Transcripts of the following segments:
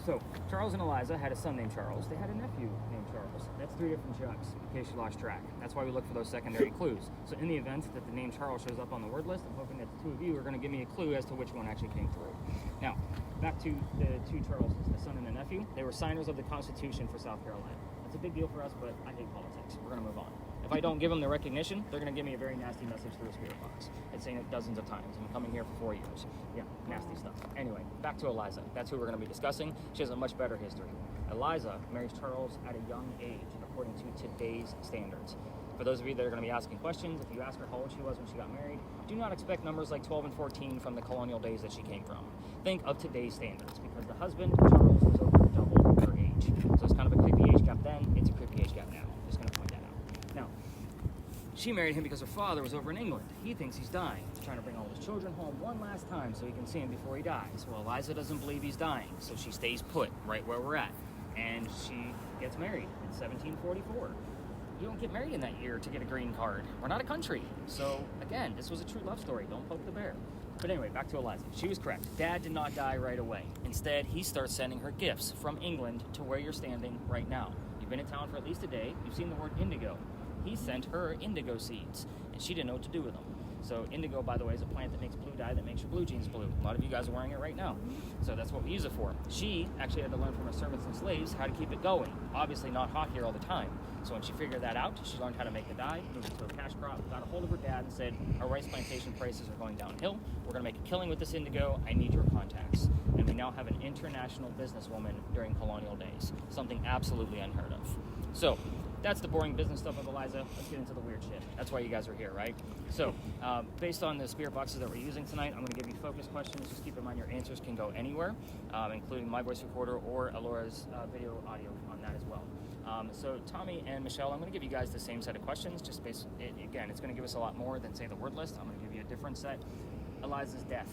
So Charles and Eliza had a son named Charles. They had a nephew named Charles. That's 3 different Chucks, in case you lost track. That's why we look for those secondary clues. So in the event that the name Charles shows up on the word list, I'm hoping that the 2 of you are going to give me a clue as to which one actually came through. Now, back to the 2 Charleses, the son and the nephew. They were signers of the Constitution for South Carolina. That's a big deal for us, but I hate politics. We're going to move on. If I don't give them the recognition, they're going to give me a very nasty message through the spirit box. It's saying it dozens of times. I'm coming here for 4 years. Yeah, nasty stuff. Anyway, back to Eliza. That's who we're going to be discussing. She has a much better history. Eliza marries Charles at a young age, according to today's standards. For those of you that are going to be asking questions, if you ask her how old she was when she got married, do not expect numbers like 12 and 14 from the colonial days that she came from. Think of today's standards, because the husband, Charles, was over double her age. So it's kind of a creepy age gap then. It's a creepy age gap now. Just going to point that out. Now, she married him because her father was over in England. He thinks he's dying. He's trying to bring all his children home one last time so he can see him before he dies. Well, Eliza doesn't believe he's dying, so she stays put right where we're at. And she gets married in 1744. You don't get married in that year to get a green card. We're not a country. So, again, this was a true love story. Don't poke the bear. But anyway, back to Eliza. She was correct. Dad did not die right away. Instead, he starts sending her gifts from England to where you're standing right now. You've been in town for at least a day. You've seen the word indigo. He sent her indigo seeds, and she didn't know what to do with them. So indigo, by the way, is a plant that makes blue dye that makes your blue jeans blue. A lot of you guys are wearing it right now. So that's what we use it for. She actually had to learn from her servants and slaves how to keep it going. Obviously not hot here all the time. So when she figured that out, she learned how to make the dye, moved it to a cash crop, got a hold of her dad and said, our rice plantation prices are going downhill. We're going to make a killing with this indigo. I need your contacts. And we now have an international businesswoman during colonial days. Something absolutely unheard of. So that's the boring business stuff of Eliza. Let's get into the weird shit. That's why you guys are here, right? So, based on the spirit boxes that we're using tonight, I'm going to give you focus questions. Just keep in mind your answers can go anywhere, including my voice recorder or Alora's video audio on that as well. So, Tommy and Michelle, I'm going to give you guys the same set of questions. Just again, it's going to give us a lot more than, say, the word list. I'm going to give you a different set. Eliza's death.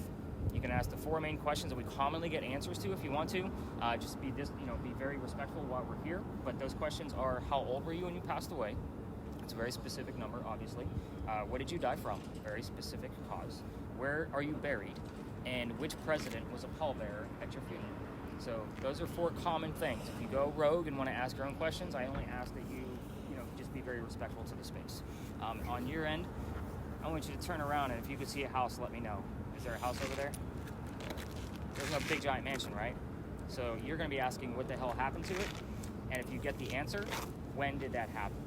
You can ask the 4 main questions that we commonly get answers to if you want to. Just be very respectful while we're here. But those questions are: how old were you when you passed away? It's a very specific number, obviously. What did you die from? Very specific cause. Where are you buried? And which president was a pallbearer at your funeral? So those are 4 common things. If you go rogue and want to ask your own questions, I only ask that you just be very respectful to the space. On your end, I want you to turn around, and if you could see a house, let me know. Is there a house over there? There's no big giant mansion, right? So you're going to be asking what the hell happened to it, and if you get the answer, when did that happen?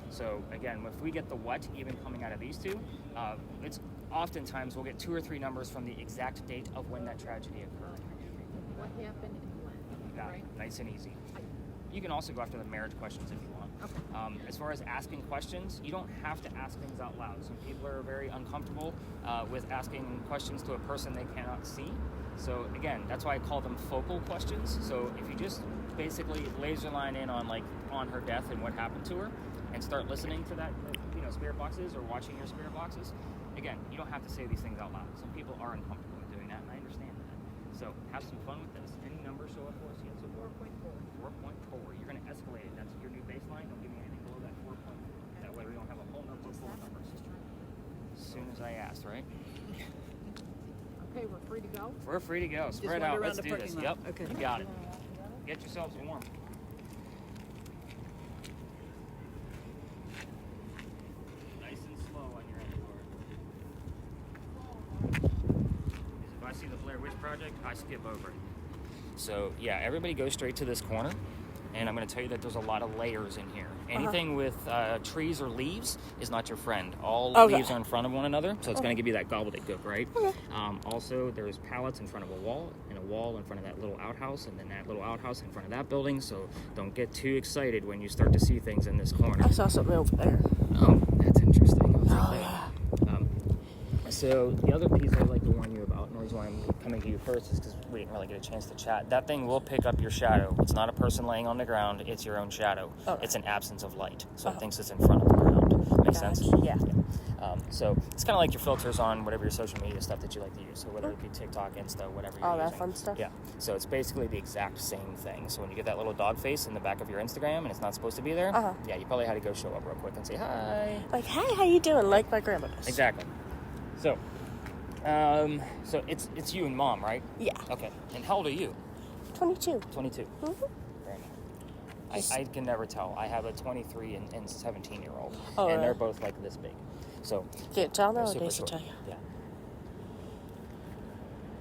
So again, if we get the what, even coming out of these 2, it's oftentimes we'll get 2 or 3 numbers from the exact date of when that tragedy occurred. What happened and when? You got it. Nice and easy. You can also go after the marriage questions if you want. Okay. As far as asking questions, you don't have to ask things out loud. Some people are very uncomfortable with asking questions to a person they cannot see. So again, that's why I call them focal questions. So if you just basically laser line in on her death and what happened to her, and start listening to that, spirit boxes or watching your spirit boxes, again, you don't have to say these things out loud. Some people are uncomfortable with doing that, and I understand that. So have some fun with this. Any number show up for us yet? So 4.4. 4.4. You're going to escalate it. That's your new baseline. Don't give me anything below that 4.4. That way we don't have a whole number full of numbers. As soon as I asked, right? Okay, we're free to go? We're free to go. Spread out. Let's do this. Yep. Okay. You got it. Get yourselves warm. Nice and slow on your end, Laura. If I see the Blair Witch Project, I skip over it. So, yeah, everybody go straight to this corner. And I'm going to tell you that there's a lot of layers in here. Anything with trees or leaves is not your friend. All leaves are in front of one another, so it's going to give you that gobbledygook, right? Okay. Also, there's pallets in front of a wall, and a wall in front of that little outhouse, and then that little outhouse in front of that building, so don't get too excited when you start to see things in this corner. I saw something over there. Oh, that's interesting. So the other piece I'd like to warn you about, and the reason why I'm coming to you first is because we didn't really get a chance to chat. That thing will pick up your shadow. It's not a person laying on the ground. It's your own shadow. Okay. It's an absence of light. So it thinks it's in front of the ground. Makes sense? Yeah. So it's kind of like your filters on whatever your social media stuff that you like to use. So whether it be TikTok, Insta, whatever you're using. All that fun stuff? Yeah. So it's basically the exact same thing. So when you get that little dog face in the back of your Instagram and it's not supposed to be there, yeah, you probably had to go show up real quick and say hi. Like, hey, how you doing? Like my grandma does. Exactly. So it's you and Mom, right? Yeah. Okay. And how old are you? 22. 22. Mm-hmm. Very nice. I can never tell. I have a 23 and 17-year-old, Oh, and they're really? both like this big. So Can't tell they're super nowadays, I short. tell you. Yeah.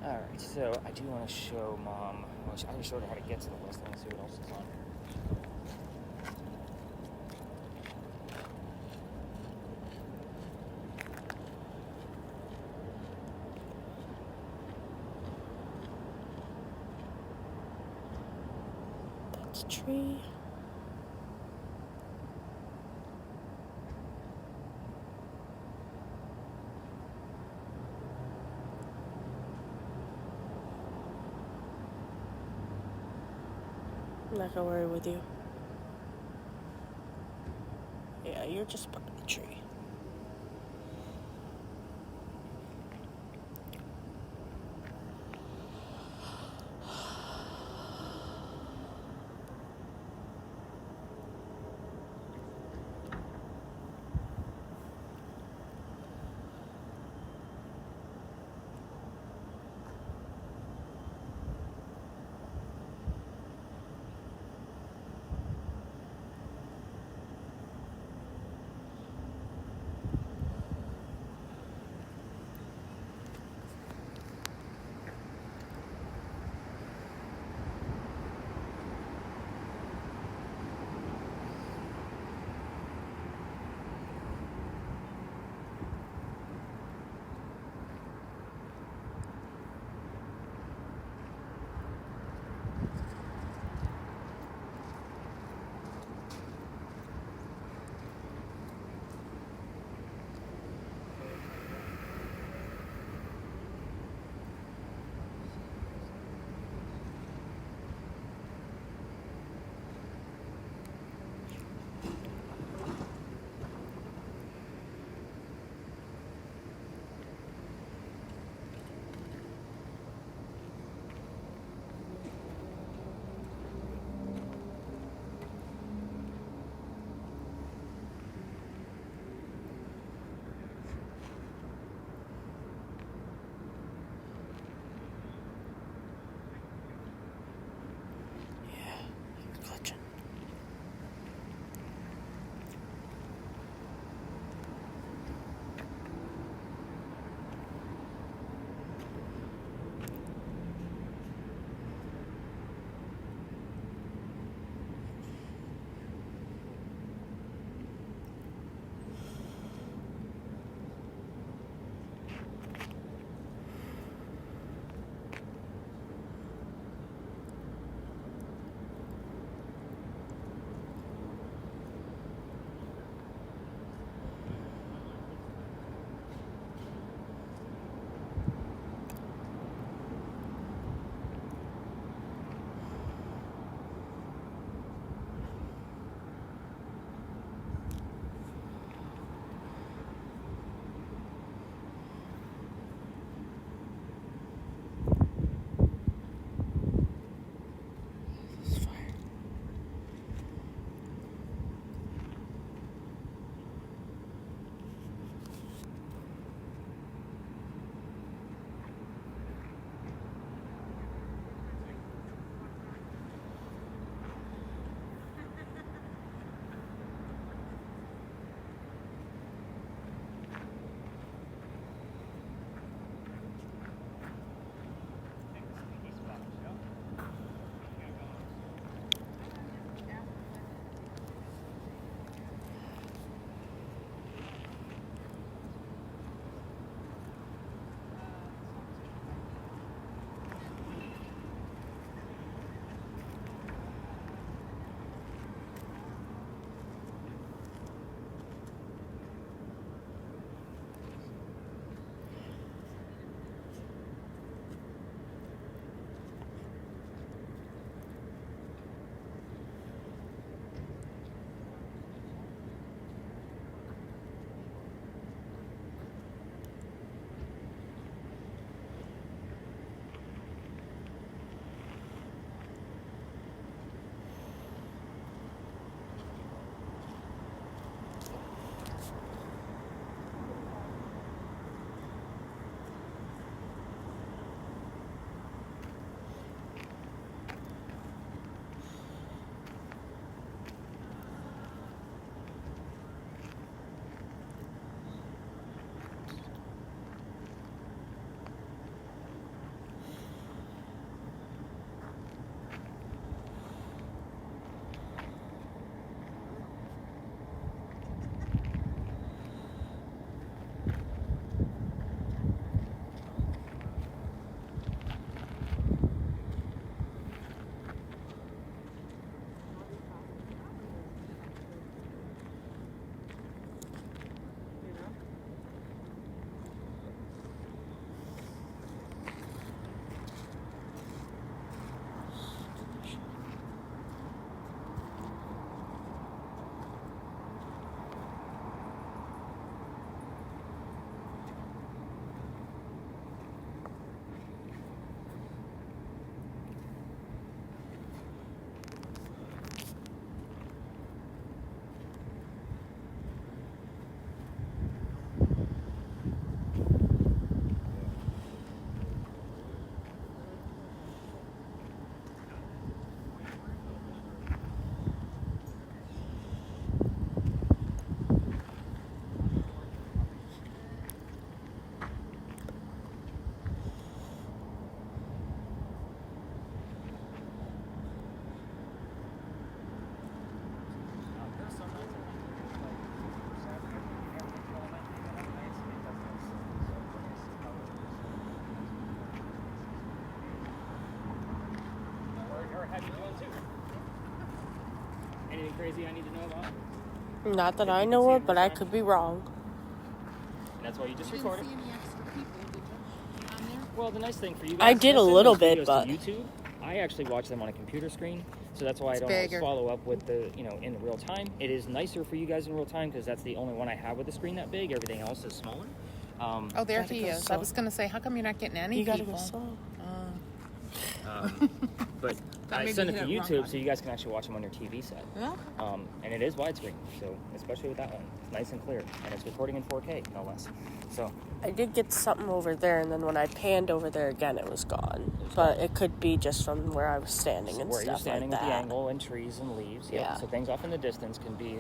All right. So I do want to show Mom. Well, I just showed her how to get to the list. Let's see what else is on here. That's a tree. I'm not gonna worry with you. Yeah, you're just part of the tree. had you doing too. Anything crazy I need to know about? Not that If I you can know see of, it but I inside. could be wrong. That's why you just You didn't record it. see any extra people, did you? On there? Well, the nice thing for you guys I is did I a send little those bit, videos but- to YouTube. I actually watch them on a computer screen, so that's why I It's don't bigger. always follow up with the, in real time. It is nicer for you guys in real time because that's the only one I have with the screen that big. Everything else is smaller. Oh, there Gotta he go is. slow. I was going to say, how come you're not getting any You gotta people? go slow. But Thought I maybe send you it to hit it wrong YouTube button. so you guys can actually watch them on your TV set. Yeah. And it is widescreen, so especially with that one, it's nice and clear, and it's recording in 4K, no less. So I did get something over there, and then when I panned over there again, it was gone. But it could be just from where I was standing and where stuff you're standing like with that. the angle and trees and leaves, yeah. Yeah. So things off in the distance can be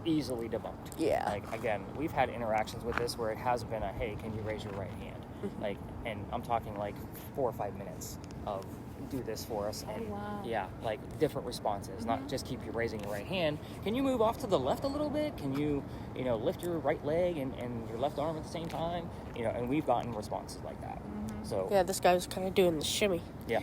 easily debunked. Yeah. Like again, we've had interactions with this where it has been a, hey, can you raise your right hand? Like, and I'm talking like 4 or 5 minutes of do this for us, and wow. yeah, like different responses, not just keep you raising your right hand. Can you move off to the left a little bit? Can you, lift your right leg and your left arm at the same time? And we've gotten responses like that. So Yeah, this guy was kind of doing the shimmy. yeah,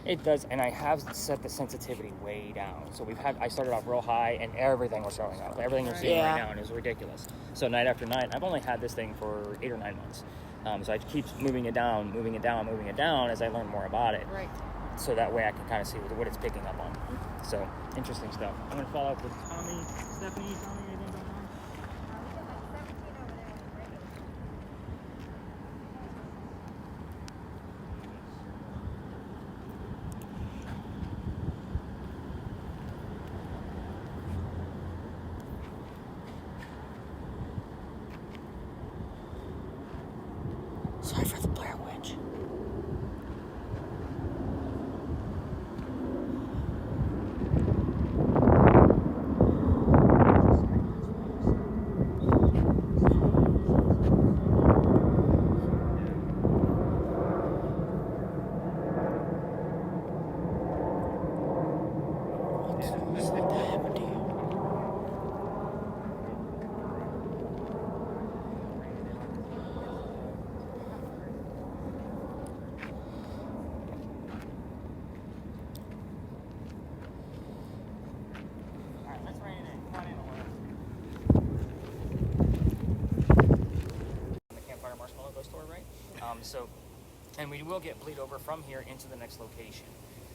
it does, and I have set the sensitivity way down. So I started off real high, and everything was showing up. Everything you're seeing Yeah. right now, and it was ridiculous. So night after night, I've only had this thing for 8 or 9 months. So I keep moving it down as I learn more about it. Right. So that way I can kind of see what it's picking up on. So interesting stuff. I'm gonna follow up with Tommy, Stephanie, anything going on? Sorry for the Blair Witch. What's that happened to you? All right, let's rein it in. Come on in a little. The Campfire Marshmallow Ghost Tour, right? And we will get bleed over from here into the next location.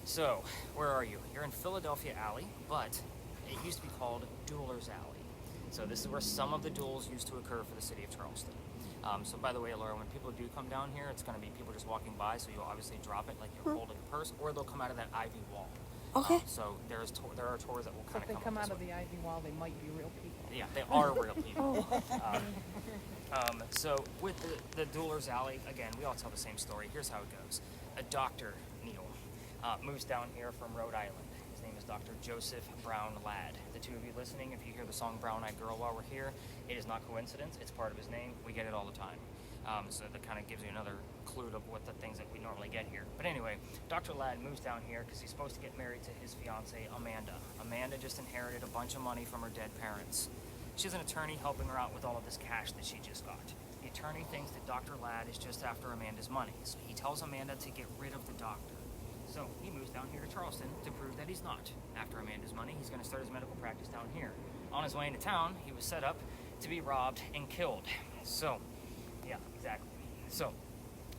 So, where are you? You're in Philadelphia Alley, but it used to be called Dueler's Alley. So this is where some of the duels used to occur for the city of Charleston. So by the way, Laura, when people do come down here, it's going to be people just walking by, so you'll obviously drop it like you're holding a purse, or they'll come out of that ivy wall. Okay. So there are tours that will So kind if they of come up out this of way. the ivy wall, they might be real people. Yeah, they are real people. So with the Dueler's Alley, again, we all tell the same story. Here's how it goes. A Dr. Neil moves down here from Rhode Island. His name is Dr. Joseph Brown Ladd. The two of you listening, if you hear the song Brown Eyed Girl while we're here, it is not coincidence. It's part of his name. We get it all the time. So that kind of gives you another clue to what the things that we normally get here. But anyway, Dr. Ladd moves down here because he's supposed to get married to his fiancée, Amanda. Amanda just inherited a bunch of money from her dead parents. She's an attorney helping her out with all of this cash that she just got. The attorney thinks that Dr. Ladd is just after Amanda's money, so he tells Amanda to get rid of the doctor. So he moves down here to Charleston to prove that he's not after Amanda's money. He's going to start his medical practice down here. On his way into town, he was set up to be robbed and killed. So, yeah, exactly. So,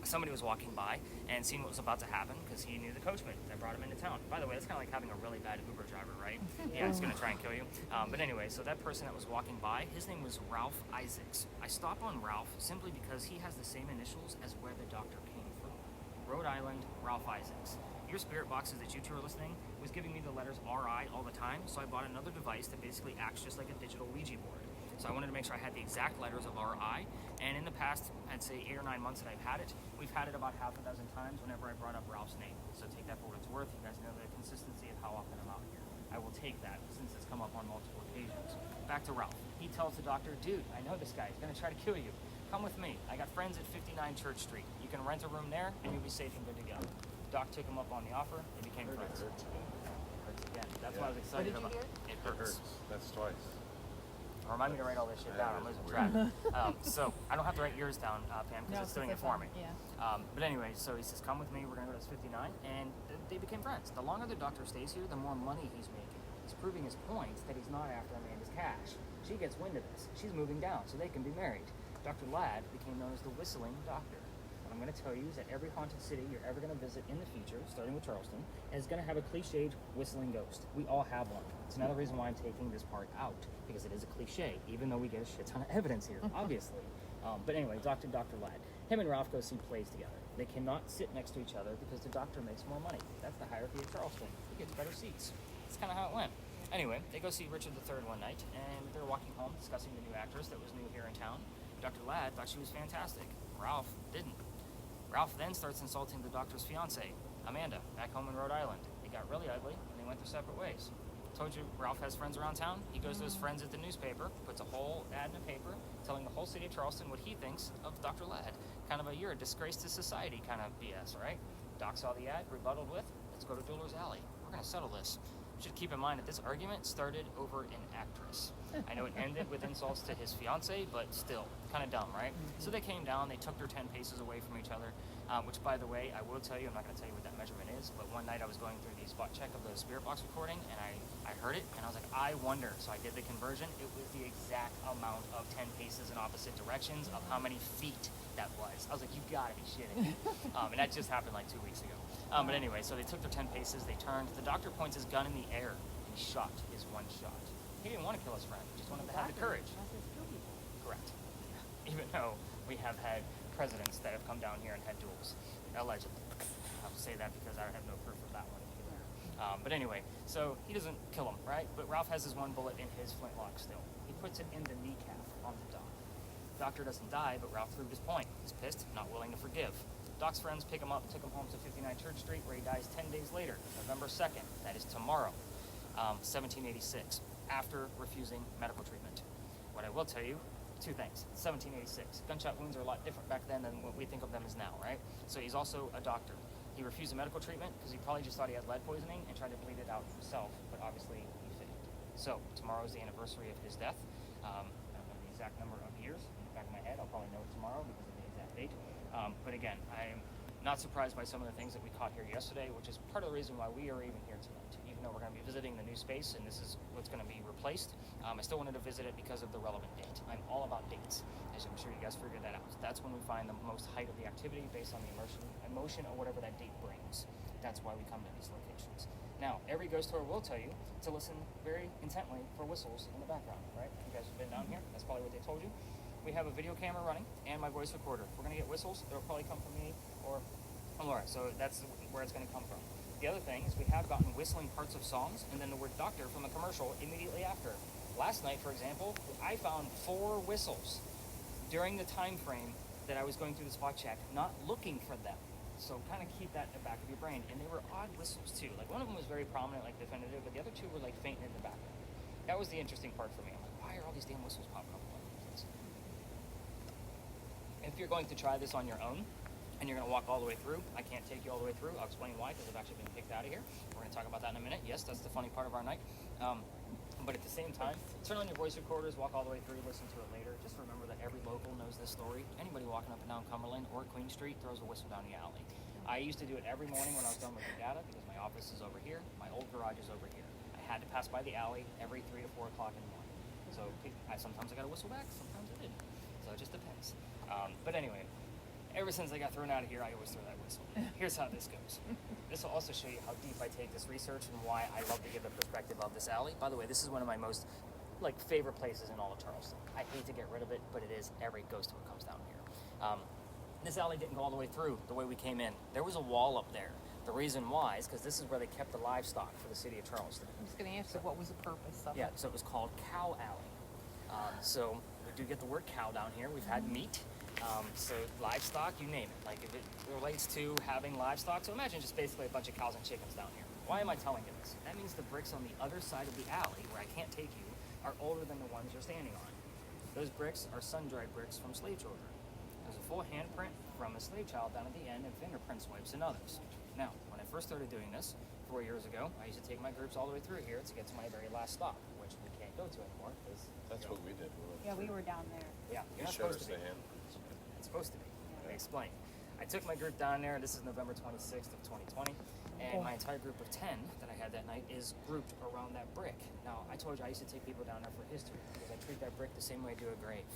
somebody was walking by and seen what was about to happen because he knew the coachman that brought him into town. By the way, that's kind of like having a really bad Uber driver, right? Yeah, he's going to try and kill you. But anyway, so that person that was walking by, his name was Ralph Isaacs. I stop on Ralph simply because he has the same initials as where the doctor came from. Rhode Island, Ralph Isaacs. Your spirit boxes that you two are listening was giving me the letters RI all the time, so I bought another device that basically acts just like a digital Ouija board. So I wanted to make sure I had the exact letters of RI, and in the past, I'd say 8 or 9 months that I've had it, we've had it about half a dozen times whenever I brought up Ralph's name. So take that for what it's worth. You guys know the consistency of how often I'm out here. I will take that since it's come up on multiple occasions. Back to Ralph. He tells the doctor, dude, I know this guy. He's going to try to kill you. Come with me. I got friends at 59 Church Street. You can rent a room there, and you'll be safe and good to go. Doc took him up on the offer. They became friends. Hurts again. That's why I was excited about it. It hurts. That's twice. Remind me to write all this shit down. I'm losing track. So I don't have to write yours down, Pam, because it's doing it for me. Yeah. But anyway, so he says, come with me. We're going to go to this 59. And they became friends. The longer the doctor stays here, the more money he's making. He's proving his point that he's not after Amanda's cash. She gets wind of this. She's moving down, so they can be married. Dr. Ladd became known as the Whistling Doctor. What I'm going to tell you is that every haunted city you're ever going to visit in the future, starting with Charleston, is going to have a cliched whistling ghost. We all have one. It's another reason why I'm taking this part out, because it is a cliche, even though we get a shit ton of evidence here, obviously. But anyway, Dr. Ladd. Him and Ralph go see plays together. They cannot sit next to each other because the doctor makes more money. That's the hierarchy of Charleston. He gets better seats. That's kind of how it went. Anyway, they go see Richard III one night, and they're walking home discussing the new actress that was new here in town. Dr. Ladd thought she was fantastic. Ralph didn't. Ralph then starts insulting the doctor's fiancée, Amanda, back home in Rhode Island. It got really ugly, and they went their separate ways. Told you Ralph has friends around town. He goes to his friends at the newspaper, puts a whole ad in a paper, telling the whole city of Charleston what he thinks of Dr. Ladd. Kind of a, you're a disgrace to society kind of BS, right? Doc saw the ad, rebutted with, let's go to Dueler's Alley. We're going to settle this. You should keep in mind that this argument started over an actress. I know it ended with insults to his fiancée, but still, kind of dumb, right? So they came down, they took their 10 paces away from each other, which, by the way, I will tell you, I'm not going to tell you what that measurement is, but one night I was going through the spot check of the Spirit Box recording, and I heard it, and I was like, I wonder. So I did the conversion. It was the exact amount of 10 paces in opposite directions of how many feet that was. I was like, you gotta be shitting me. And that just happened like 2 weeks ago. But anyway, so they took their 10 paces, they turned. The doctor points his gun in the air, and he shot his one shot. He didn't want to kill his friend. He just wanted to have the courage. Correct. Even though we have had presidents that have come down here and had duels, allegedly. I'll say that because I have no proof of that one either. But anyway, so he doesn't kill him, right? But Ralph has his one bullet in his flintlock still. He puts it in the kneecap on the doc. The doctor doesn't die, but Ralph proved his point. He's pissed, not willing to forgive. Doc's friends pick him up, took him home to 59 Church Street, where he dies 10 days later, November 2nd. That is tomorrow, 1786, after refusing medical treatment. What I will tell you, two things. 1786. Gunshot wounds are a lot different back then than what we think of them as now, right? So he's also a doctor. He refused medical treatment because he probably just thought he had lead poisoning and tried to bleed it out himself, but obviously he failed. So tomorrow is the anniversary of his death. I don't know the exact number of years in the back of my head. I'll probably know it tomorrow because of the exact date. But again, I'm not surprised by some of the things that we caught here yesterday, which is part of the reason why we are even here tonight. Even though we're going to be visiting the new space and this is what's going to be replaced, I still wanted to visit it because of the relevant date. I'm all about dates, as I'm sure you guys figured that out. That's when we find the most height of the activity based on the emotion or whatever that date brings. That's why we come to these locations. Now, every ghost tour will tell you to listen very intently for whistles in the background, right? You guys have been down here. That's probably what they told you. We have a video camera running and my voice recorder. If we're going to get whistles, it'll probably come from me or Laura. So that's where it's going to come from. The other thing is we have gotten whistling parts of songs and then the word doctor from a commercial immediately after. Last night, for example, I found 4 whistles during the time frame that I was going through the spot check, not looking for them. So kind of keep that in the back of your brain. And they were odd whistles too. Like one of them was very prominent, like definitive, but the other 2 were like faint in the background. That was the interesting part for me. I'm like, why are all these damn whistles popping up? If you're going to try this on your own, and you're going to walk all the way through, I can't take you all the way through. I'll explain why, because I've actually been kicked out of here. We're going to talk about that in a minute. Yes, that's the funny part of our night. But at the same time, turn on your voice recorders, walk all the way through, listen to it later. Just remember that every local knows this story. Anybody walking up and down Cumberland or Queen Street throws a whistle down the alley. I used to do it every morning when I was done with the data, because my office is over here, my old garage is over here. I had to pass by the alley every 3 to 4 o'clock in the morning. So sometimes I got a whistle back, sometimes I didn't. So it just depends. But anyway, ever since I got thrown out of here, I always throw that whistle. Here's how this goes. This will also show you how deep I take this research and why I love to give the perspective of this alley. By the way, this is one of my most favorite places in all of Charleston. I hate to get rid of it, but it is. Every ghost tour comes down here. This alley didn't go all the way through the way we came in. There was a wall up there. The reason why is because this is where they kept the livestock for the city of Charleston. I'm just going to ask you, what was the purpose of it? Yeah, so it was called Cow Alley. So we do get the word cow down here. We've had meat. So livestock, you name it. Like if it relates to having livestock, so imagine just basically a bunch of cows and chickens down here. Why am I telling you this? That means the bricks on the other side of the alley, where I can't take you, are older than the ones you're standing on. Those bricks are sun-dried bricks from slave children. There's a full handprint from a slave child down at the end and fingerprint swipes and others. Now, when I first started doing this 4 years ago, I used to take my groups all the way through here to get to my very last stop, which we can't go to anymore. That's what we did. Yeah, we were down there. Yeah, You you're not showed supposed us to be. the hand. It's supposed to be. Let me explain. I took my group down there. This is November 26th of 2020. And my entire group of 10 that I had that night is grouped around that brick. Now, I told you I used to take people down there for history because I treat that brick the same way I do a grave.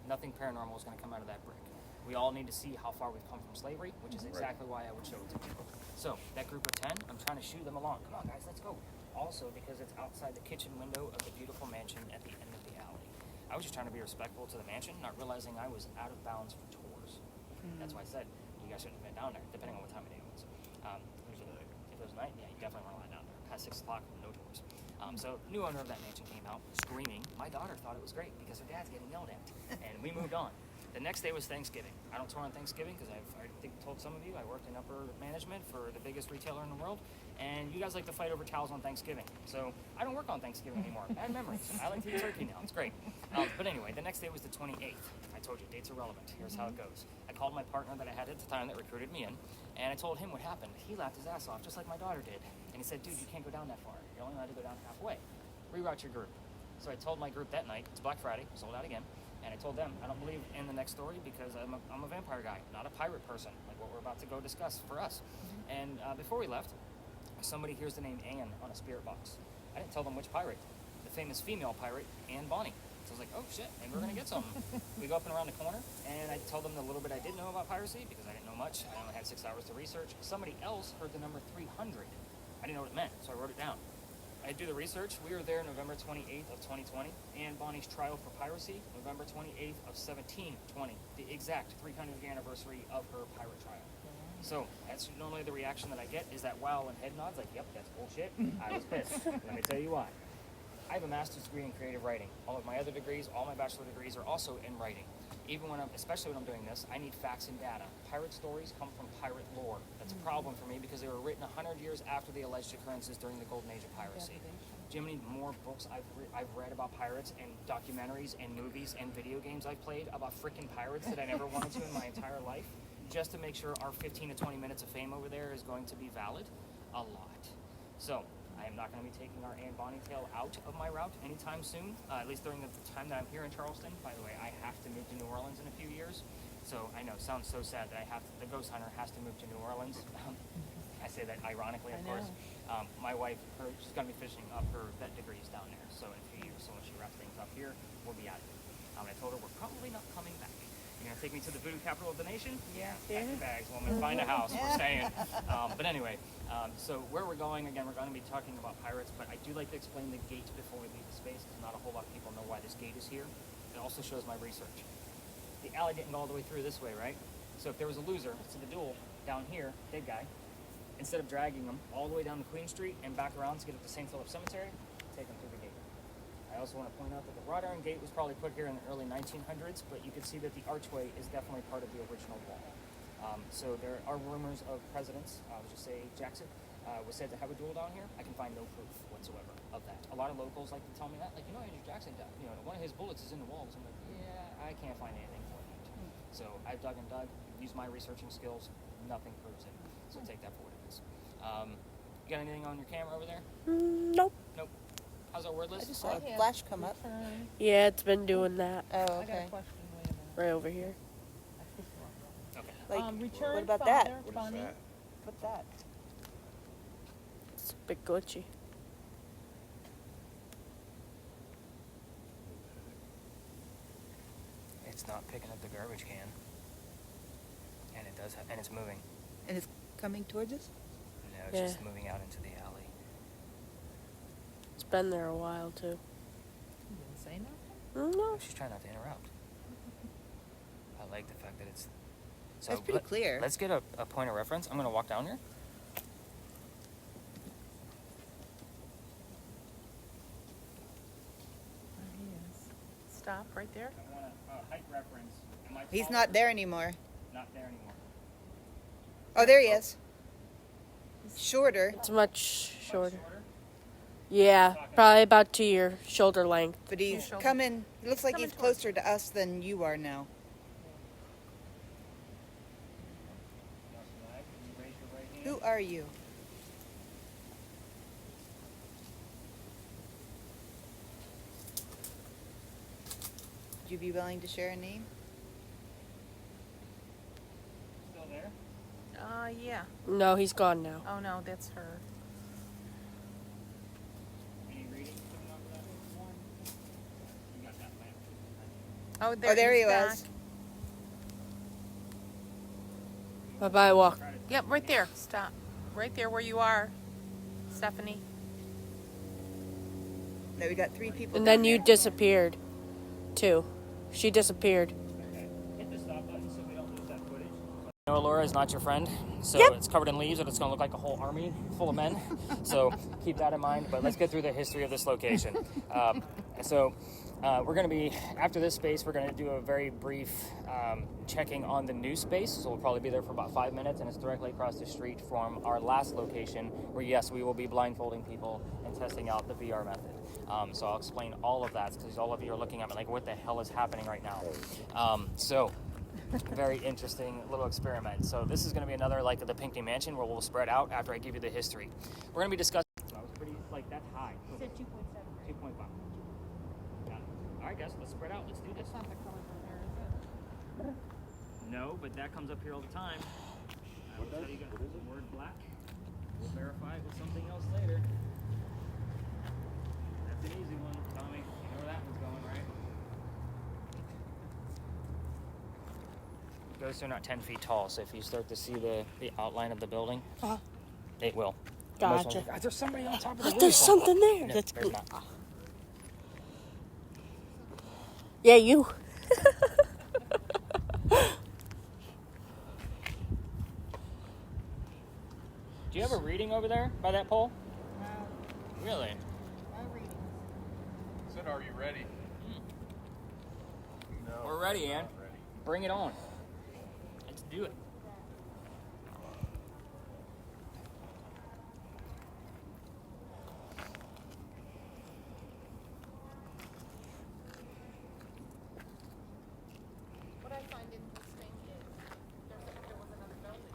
Nothing paranormal is going to come out of that brick. We all need to see how far we've come from slavery, which is exactly why I would show it to people. So, that group of 10, I'm trying to shoo them along. Come on, guys, let's go. Also, because it's outside the kitchen window of the beautiful mansion at the end of the alley. I was just trying to be respectful to the mansion, not realizing I was out of bounds for tours. That's why I said, you guys shouldn't have been down there, depending on what time of day it was. Usually, if it was night, yeah, you definitely weren't allowed down there. Past 6 o'clock, no tours. So, new owner of that mansion came out, screaming. My daughter thought it was great because her dad's getting yelled at. And we moved on. The next day was Thanksgiving. I don't tour on Thanksgiving because I think told some of you I worked in upper management for the biggest retailer in the world, and you guys like to fight over towels on Thanksgiving. So I don't work on Thanksgiving anymore. Bad memories. I like to eat turkey now. It's great. But anyway, the next day was the 28th. I told you, dates are relevant. Here's how it goes. I called my partner that I had at the time that recruited me in, and I told him what happened. He laughed his ass off, just like my daughter did. And he said, dude, you can't go down that far. You're only allowed to go down halfway. Reroute your group. So I told my group that night, it's Black Friday, sold out again. And I told them, I don't believe in the next story because I'm a vampire guy, not a pirate person, like what we're about to go discuss for us. And before we left, somebody hears the name Anne on a spirit box. I didn't tell them which pirate. The famous female pirate, Anne Bonny. So I was like, oh shit, maybe we're gonna get something. We go up and around the corner, and I told them the little bit I did know about piracy because I didn't know much. I only had 6 hours to research. Somebody else heard the number 300. I didn't know what it meant, so I wrote it down. I do the research. We were there November 28th of 2020. Anne Bonny's trial for piracy, November 28th of 1720, the exact 300th anniversary of her pirate trial. So that's normally the reaction that I get is that wow and head nods like, yep, that's bullshit. I was pissed. Let me tell you why. I have a master's degree in creative writing. All of my other degrees, all my bachelor degrees are also in writing. Even when especially when I'm doing this, I need facts and data. Pirate stories come from pirate lore. That's a problem for me because they were written 100 years after the alleged occurrences during the golden age of piracy. Do you know how many more books I've read about pirates and documentaries and movies and video games I've played about freaking pirates that I never wanted to in my entire life? Just to make sure our 15 to 20 minutes of fame over there is going to be valid? A lot. So, I am not going to be taking our Anne Bonny tale out of my route anytime soon, at least during the time that I'm here in Charleston. By the way, I have to move to New Orleans in a few years. So I know, it sounds so sad that the ghost hunter has to move to New Orleans. I say that ironically, of course. My wife, she's going to be finishing up her vet degrees down there. So in a few years, so when she wraps things up here, we'll be out of it. I told her we're probably not coming back. You're going to take me to the voodoo capital of the nation? Yeah. Pack your bags, woman. Find a house. We're staying. But anyway, so where we're going, again, we're going to be talking about pirates, but I do like to explain the gate before we leave the space because not a whole lot of people know why this gate is here. It also shows my research. The alley didn't go all the way through this way, right? So if there was a loser to the duel down here, dead guy, instead of dragging them all the way down to Queen Street and back around to get up to St. Philip Cemetery, take them through the gate. I also want to point out that the wrought iron gate was probably put here in the early 1900s, but you can see that the archway is definitely part of the original wall. So there are rumors of presidents, let's just say Jackson, was said to have a duel down here. I can find no proof whatsoever of that. A lot of locals like to tell me that, like, Andrew Jackson died. One of his bullets is in the walls. I'm like, yeah, I can't find anything for that. So I've dug and dug, used my researching skills, nothing proves it. So take that for what it is. You got anything on your camera over there? Nope. Nope. How's our word list? I just saw a flash come up. Yeah, it's been doing that Oh, I got a okay. question, wait a minute. right over here. Okay. Like, Return what about Father, that? What is Bonnie. that? What's that? It's a bit glitchy. It's not picking up the garbage can. And it does, and it's moving. And it's coming towards us? No, it's Yeah. just moving out into the alley. It's been there a while too. You didn't say nothing? No. She's trying not to interrupt. I like the fact that it's... So That's pretty clear. Let's get a point of reference. I'm going to walk down here. There he is. Stop right there. I want a height reference. Am I He's taller? not there anymore. Not there anymore. Oh, there he is. Shorter, It's much shorter. Shorter? Yeah, probably about to your shoulder length. but he's Shoulder. coming. It looks like Coming he's towards closer to us than you are now. Can you raise your right hand? Who are you? you be willing to share a name? Still there? Yeah. No, he's gone now. Oh no, that's her. Any readings coming off of that one? You got that lamp. Oh, Oh, there he's he back. was. Bye-bye, walk. Yep, right there. Stop. Right there where you are, Stephanie. No, we got 3 people. And down then you there. disappeared, too. She disappeared. Okay. Hit the stop button so we don't lose that footage. No, Laura is not your friend, so Yep. it's covered in leaves and it's going to look like a whole army full of men. So keep that in mind. But let's get through the history of this location. We're going to be, after this space, we're going to do a very brief checking on the new space. So we'll probably be there for about 5 minutes, and it's directly across the street from our last location where, yes, we will be blindfolding people and testing out the VR method. So I'll explain all of that because all of you are looking at me like, what the hell is happening right now? Very interesting little experiment. So this is going to be another like the Pinckney Mansion where we'll spread out after I give you the history. We're going to be discussing. That was pretty like that's high. You said 2.7. 2.5. Got it. All right, guys, let's spread out. Let's do this. That's not the color from there, is it? No, but that comes up here all the time. I will tell you guys the word black. We'll verify it with something else later. That's an easy one, Tommy. You know where that one's going, right? Those are not 10 feet tall, so if you start to see the outline of the building, it will. Most Gotcha. ones- There's somebody on top of the roof. There's something there. No, That's there's good. not. Yeah, you. Do you have a reading over there by that pole? No, Really? no readings. Said, are you ready? No. We're ready, Ann. not ready. Bring it on. Let's do it. What I find interesting is there was another building.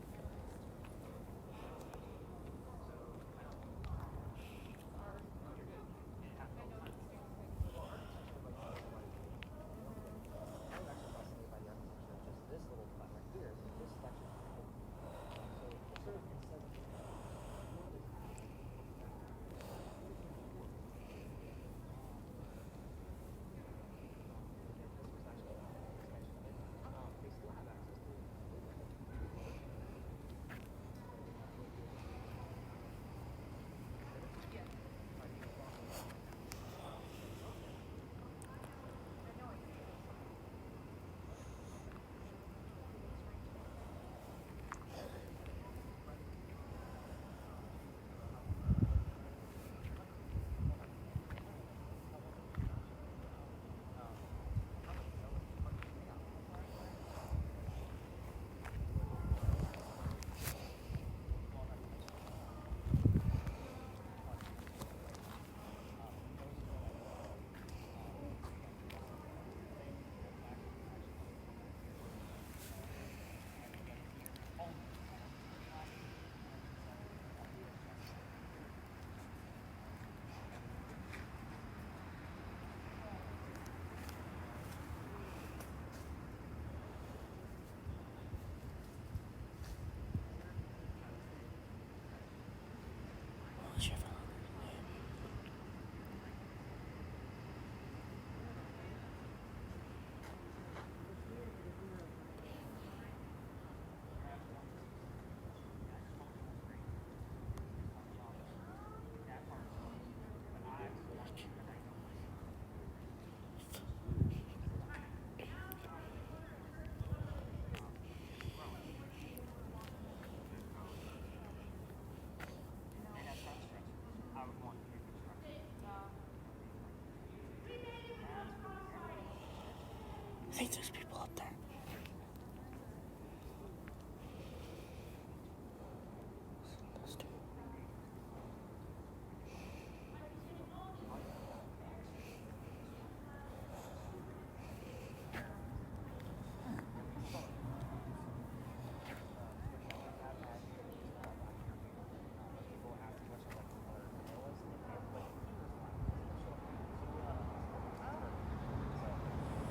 I think there's people up there.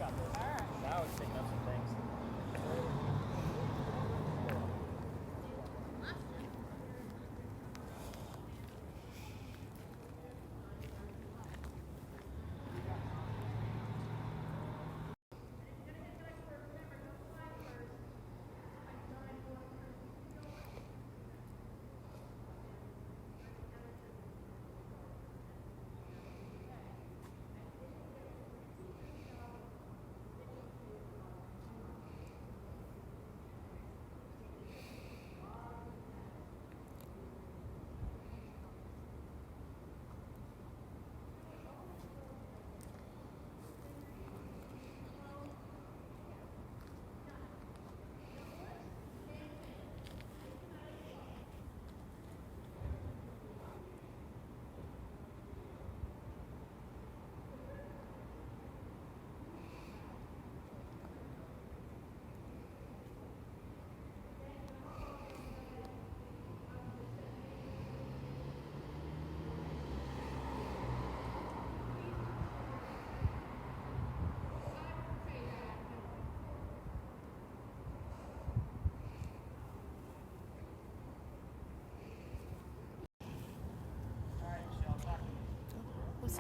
All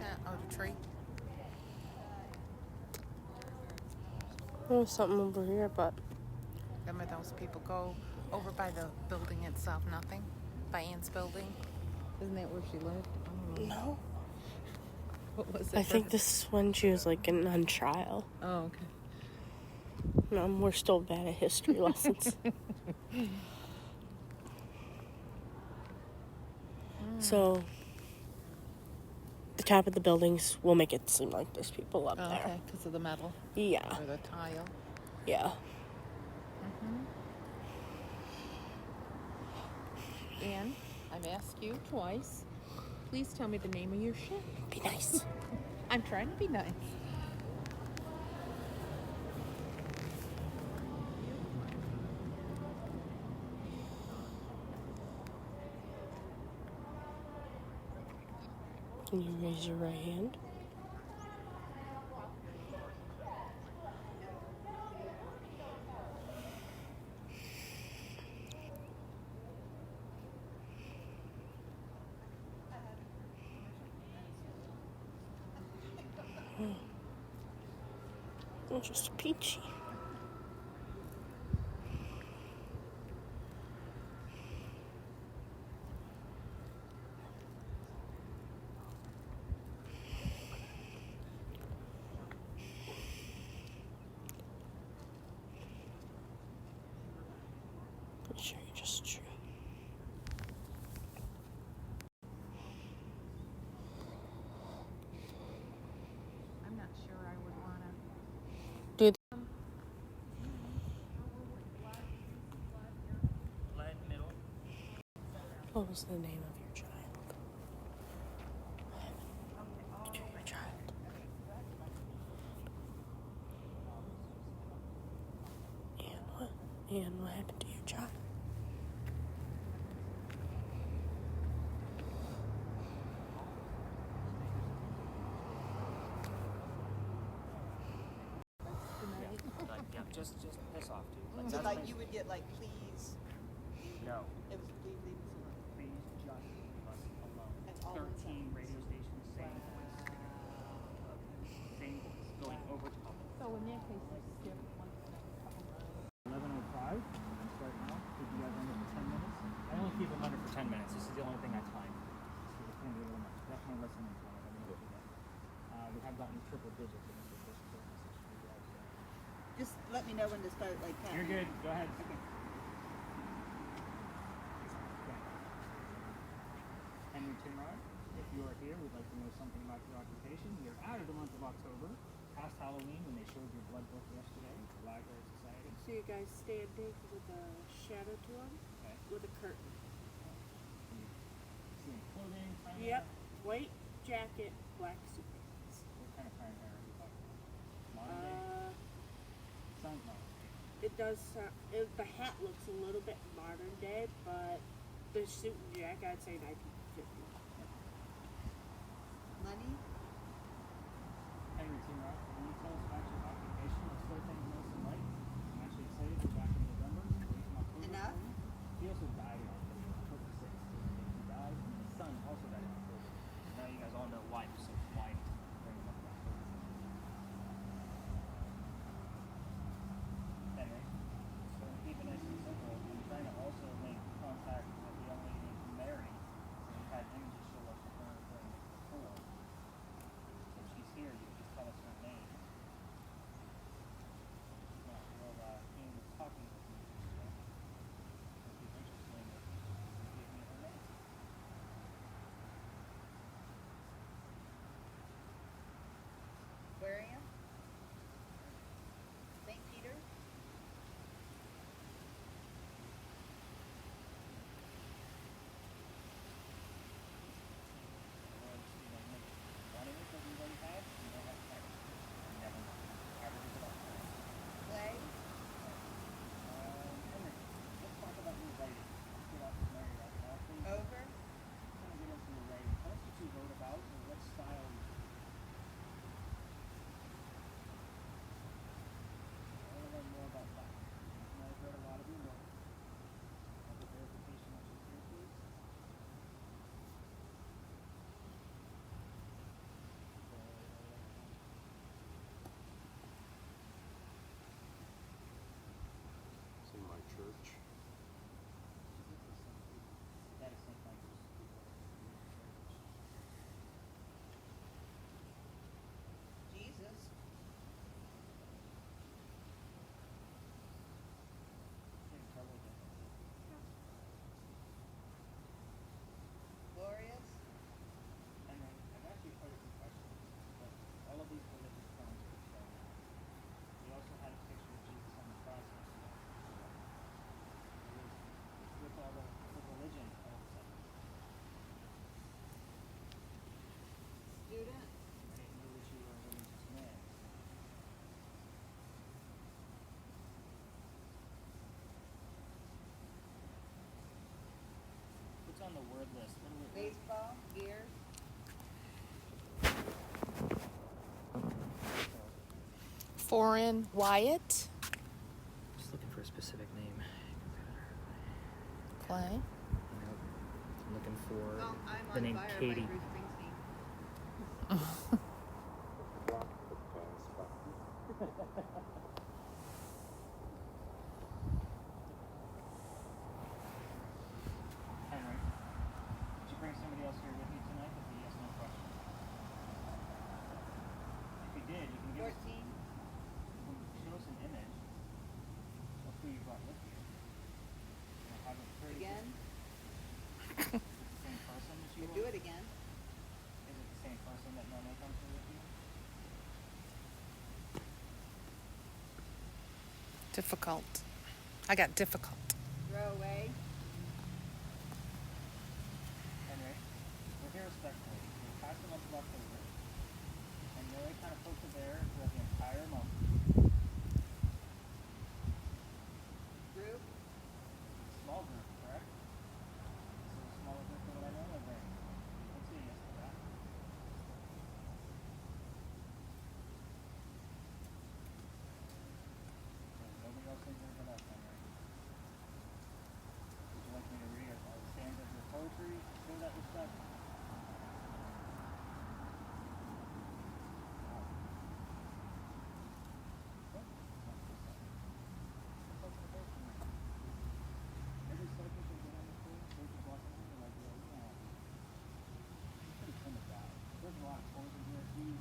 that? Oh, the tree. There's something over here, but Remember those people go over by the building itself, nothing? By Ann's building? Isn't that where she lived? no. What was it? I think this is when she was like on trial. Oh, okay. No, we're still bad at history lessons. So, the top of the buildings will make it seem like there's people up Oh, there. okay, because of the metal Yeah, or the tile. yeah. And I've asked you twice. Please tell me the name of your ship. Be nice. I'm trying to be nice. Can you raise your right hand? Oh, just peachy. Pretty sure you're just true. I'm not sure I would want to. Do Lead middle. what was the name of your child? To your child. And what? And what happened to your child? Like, yeah, just piss off, dude. Like, So that's like my- you would get like please. No. It was leave us alone. Please just leave us alone. That's all one 13 sentence. radio stations, same voice. Same voice. Going over to public. So in that case, you skip one step, a couple lines. 11:05. Right now. Keep you guys under for 10 minutes. I only keep them under for 10 minutes. This is the only thing I time. So it's going to be a little much. Definitely listening to it. I mean, we have gotten triple digits in this official service message for you guys. Just let me know when to start like counting. You're good. Go ahead. Okay. Henry Timrod, if you are here, we'd like to know something about your occupation. You're out of the month of October, past Halloween when they showed your blood book yesterday at the Library Society. So you guys standing with a shadow to him Okay. with a curtain. Can you see any clothing? Time Yep. White jacket, black suit pants. What kind of time hair are you talking about? Modern day? Sounds modern day. It does. The hat looks a little bit modern day, but the suit and jacket, I'd say 1950. Money? Henry Timrod, can you tell us about your occupation? Let's slow things nice and light. I'm actually excited we're back in November. Wait from October. Enough? He also died on October 6th. He died, and his son also died in October. Now you guys all know why. So why bring him up in October? Anyway, so to keep it nice and simple, I'm trying to also make contact with the young lady named Mary. So we've had Foreign Wyatt Just looking for a specific name. Clay. Nope. I'm looking for the name Katie. Henry, did you bring somebody else here with you tonight? That's a yes, no question. If you did, you can give us, you can show us an image of who you brought with you. And have it pretty Again? Is it the same person that you Do it again. Is it the same person that normally comes here with you? Difficult. I got difficult. Throw away. Henry, we're here respectfully. We're passing up left over. And Mary kind of poked the bear throughout the entire month. Group. Small group, correct? This is a smaller group than what I normally bring. Let's see, yes to that. There's nobody else in here but us, Henry. Would you like me to read our stanzas of poetry to show that respect?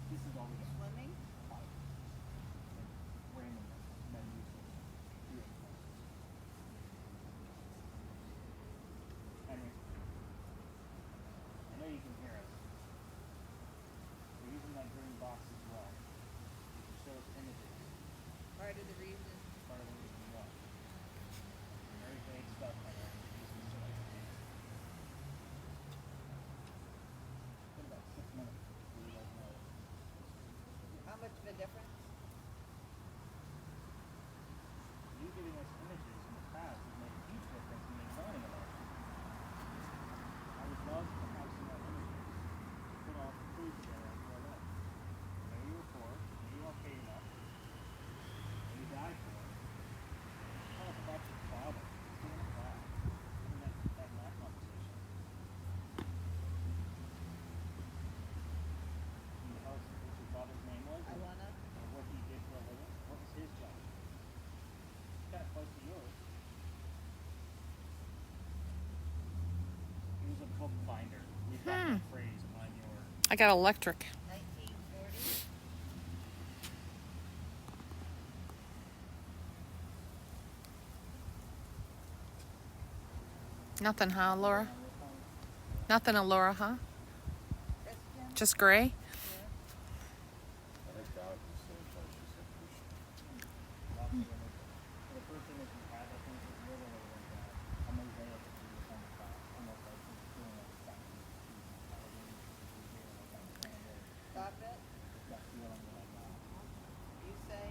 This is all we got. Swimming. Randomness, men useless. Henry, I know you can hear us. We're using that green box as well. You can show us images. Part of the reason. Part of the reason why. Very vague stuff, Henry. This is so much vague. It's been about 6 minutes before you guys know it. How much of a difference? You giving us images in the past has made a huge difference in the zoning of our street. I would love to have some more images. Put all the clues together as well. Where you were for, where you all paid enough, where you died for. Tell us about your father. Let's get into that. That math conversation. Can you tell us what your father's name was? I wanna. Or what he did for a living? What was his job? Kind of close to yours. He was a bookbinder. We've got that phrase on your. I got electric. 1940. Nothing, huh, Laura? Nothing, Laura, huh? Christian. Just gray? Yeah. Lots of images. The first image we had, I think, was really like a mosaic of the on the top, almost like he's doing a factory. Stop it. That feeling that I got. You say.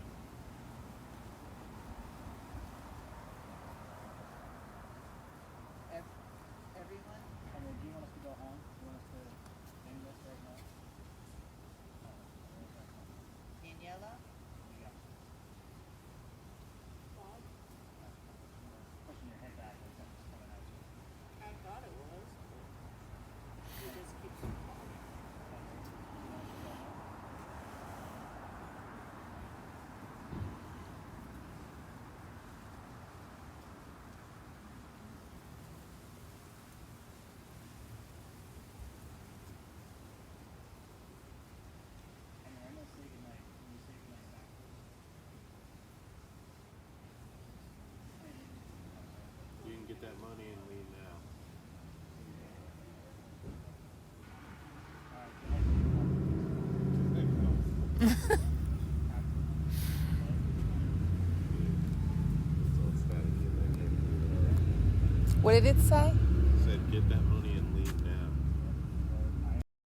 Everyone. Henry, do you want us to go home? Do you want us to end this right now? Daniela. Yeah. Pushing your head back like something's coming at you. I thought it was. He just keeps talking. Henry, I'm gonna say goodnight. Can you say goodnight backwards? You can get that money and leave now. What did it say? Said get that money